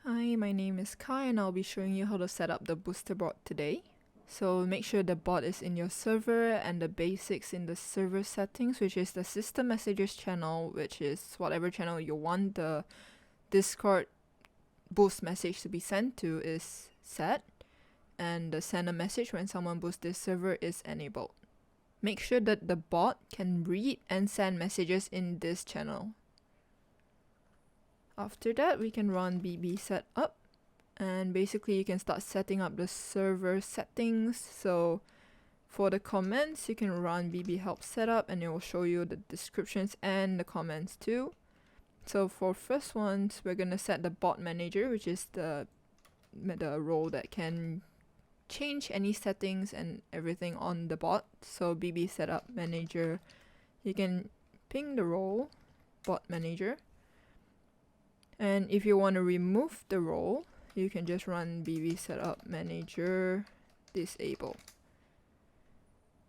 Hi, my name is Kai and I'll be showing you how to set up the booster bot today. So make sure the bot is in your server and the basics in the server settings, which is the system messages channel, which is whatever channel you want the Discord boost message to be sent to is set, and the send a message when someone boosts this server is enabled. Make sure that the bot can read and send messages in this channel. After that, we can run bb setup, and basically you can start setting up the server settings. So for the comments, you can run bb help setup and it will show you the descriptions and the comments too. So for first ones, we're gonna set the bot manager, which is the role that can change any settings and everything on the bot. So bb setup manager, you can ping the role bot manager, and if you want to remove the role, you can just run bb setup manager disable.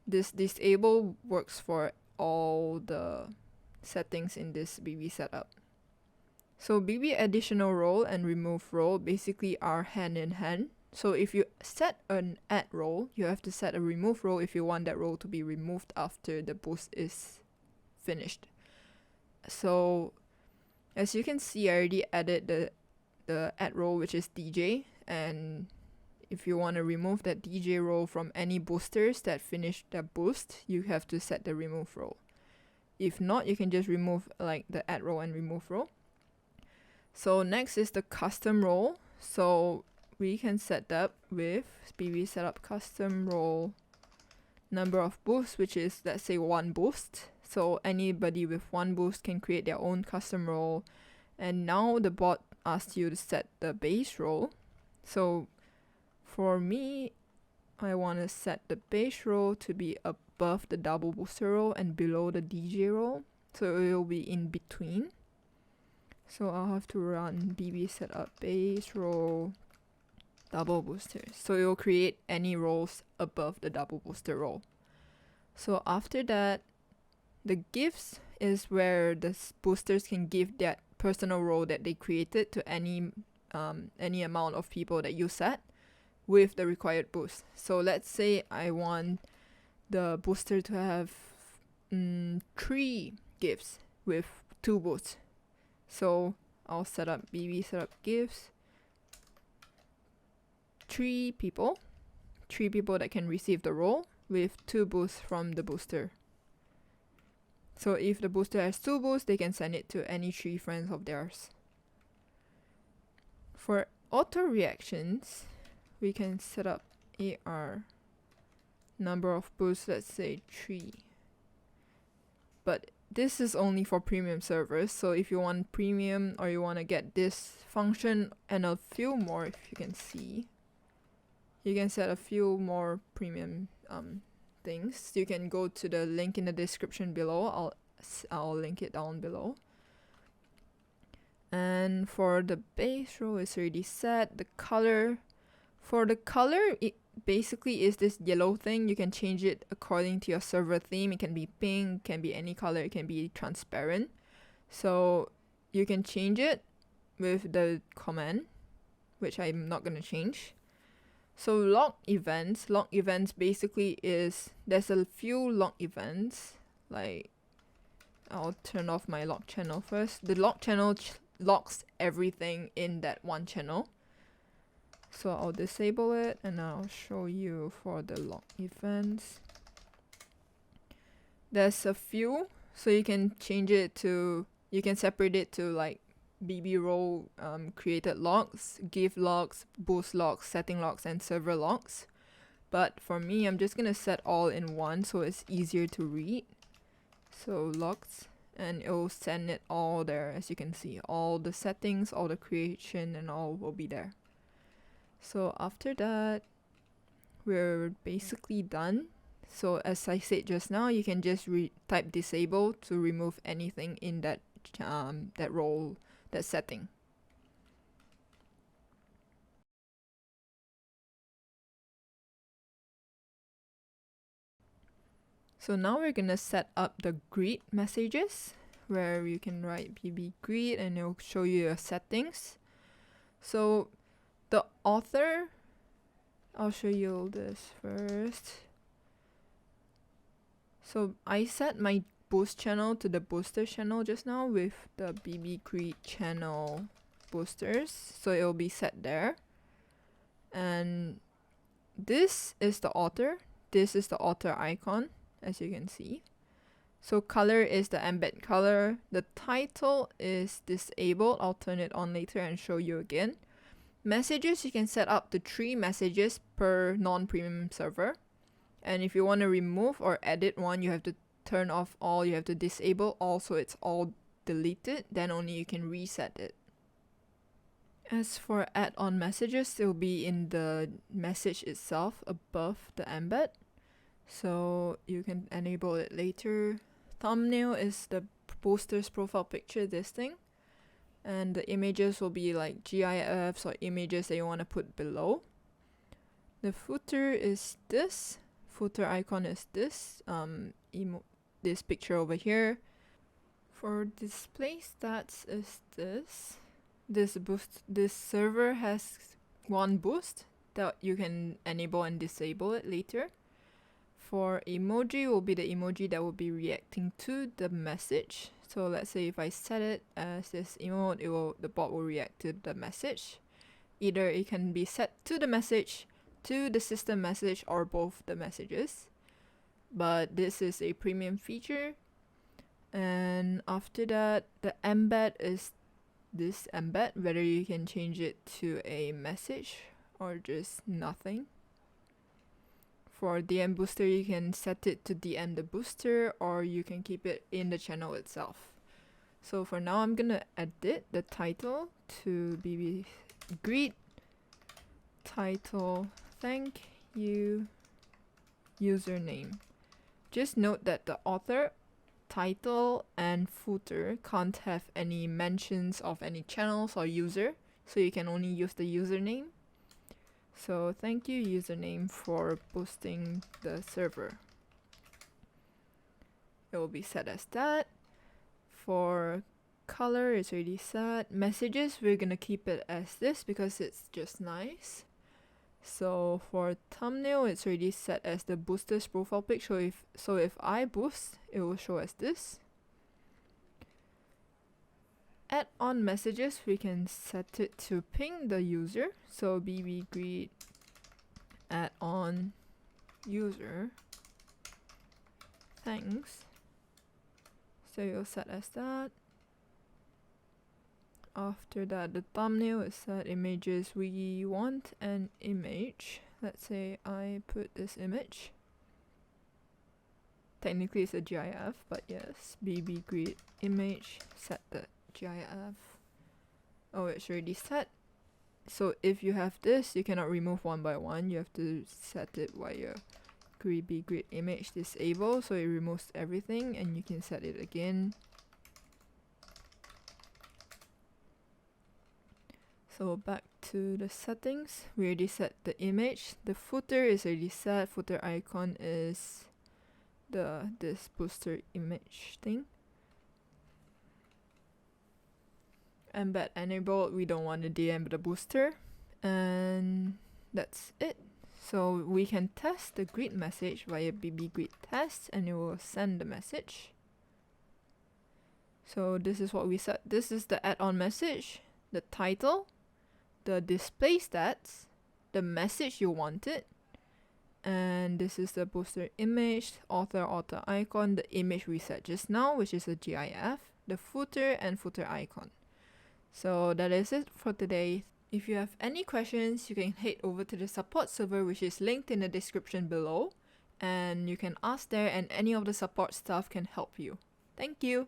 This disable works for all the settings in this bb setup. So bb additional role and remove role basically are hand in hand. So if you set an add role, you have to set a remove role if you want that role to be removed after the boost is finished. So as you can see, I already added the add role, which is DJ, and if you want to remove that DJ role from any boosters that finish their boost, you have to set the remove role. If not, you can just remove like the add role and remove role. So next is the custom role. So we can set that with bb setup custom role number of boosts, which is, let's say, 1 boost. So anybody with 1 boost can create their own custom role. And now the bot asks you to set the base role. So for me, I want to set the base role to be above the double booster role and below the DJ role. So it will be in between. So I'll have to run bb setup base role double booster. So it will create any roles above the double booster role. So after that, the gifts is where the boosters can give that personal role that they created to any amount of people that you set with the required boost. So let's say I want the booster to have 3 gifts with 2 boosts. So I'll set up bb setup gifts 3 people that can receive the role with 2 boosts from the booster. So if the booster has 2 boosts, they can send it to any 3 friends of theirs. For auto reactions, we can set up AR number of boosts, let's say 3. But this is only for premium servers, so if you want premium or you want to get this function and a few more, if you can see, you can set a few more premium things. You can go to the link in the description below. I'll link it down below. And for the base role, it's already set. The color, for the color, it basically is this yellow thing. You can change it according to your server theme. It can be pink, can be any color, it can be transparent. So you can change it with the command, which I'm not going to change. So log events basically is, there's a few log events. Like, I'll turn off my log channel first. The log channel logs everything in that one channel. So I'll disable it and I'll show you for the log events. There's a few, so you can change it to, you can separate it to like bb role created logs, give logs, boost logs, setting logs, and server logs. But for me, I'm just gonna set all in one so it's easier to read. So logs, and it will send it all there. As you can see, all the settings, all the creation, and all will be there. So after that, we're basically done. So as I said just now, you can just type disable to remove anything in that role, that setting. So now we're gonna set up the greet messages, where you can write bb greet and it'll show you your settings. So the author, I'll show you this first. So I set my boost channel to the booster channel just now with the BB Creed channel boosters, so it will be set there. And this is the author. This is the author icon, as you can see. So color is the embed color. The title is disabled. I'll turn it on later and show you again. Messages, you can set up to 3 messages per non-premium server. And if you want to remove or edit one, you have to turn off all. You have to disable all, so it's all deleted. Then only you can reset it. As for add-on messages, it will be in the message itself above the embed. So you can enable it later. Thumbnail is the poster's profile picture, this thing. And the images will be like GIFs or images that you want to put below. The footer is this. Footer icon is this. This picture over here. For display stats is this. This server has 1 boost that you can enable and disable it later. For emoji will be the emoji that will be reacting to the message. So let's say if I set it as this emote, the bot will react to the message. Either it can be set to the message, to the system message, or both the messages. But this is a premium feature. And after that, the embed is this embed, whether you can change it to a message or just nothing. For DM booster, you can set it to DM the booster, or you can keep it in the channel itself. So for now, I'm gonna edit the title to BB Greet. Title, thank you, username. Just note that the author, title, and footer can't have any mentions of any channels or user, so you can only use the username. So thank you, username, for boosting the server. It will be set as that. For color, it's already set. Messages, we're gonna keep it as this because it's just nice. So for thumbnail, it's already set as the booster's profile pic. So if I boost, it will show as this. Add-on messages, we can set it to ping the user. So BB Greet add-on user. Thanks. So you'll set as that. After that, the thumbnail is set. Images, we want an image. Let's say I put this image. Technically it's a GIF, but yes, BB Greet image, set the GIF. Oh, it's already set. So if you have this, you cannot remove one by one. You have to set it while your BB Greet image disable, so it removes everything, and you can set it again. So back to the settings. We already set the image. The footer is already set. Footer icon is this booster image thing. Embed enabled, we don't want to DM the booster, and that's it. So we can test the greet message via BB Greet test, and it will send the message. So this is what we set. This is the add-on message, the title, the display stats, the message you wanted, and this is the booster image, author icon, the image we set just now, which is a GIF, the footer and footer icon. So that is it for today. If you have any questions, you can head over to the support server, which is linked in the description below, and you can ask there, and any of the support staff can help you. Thank you.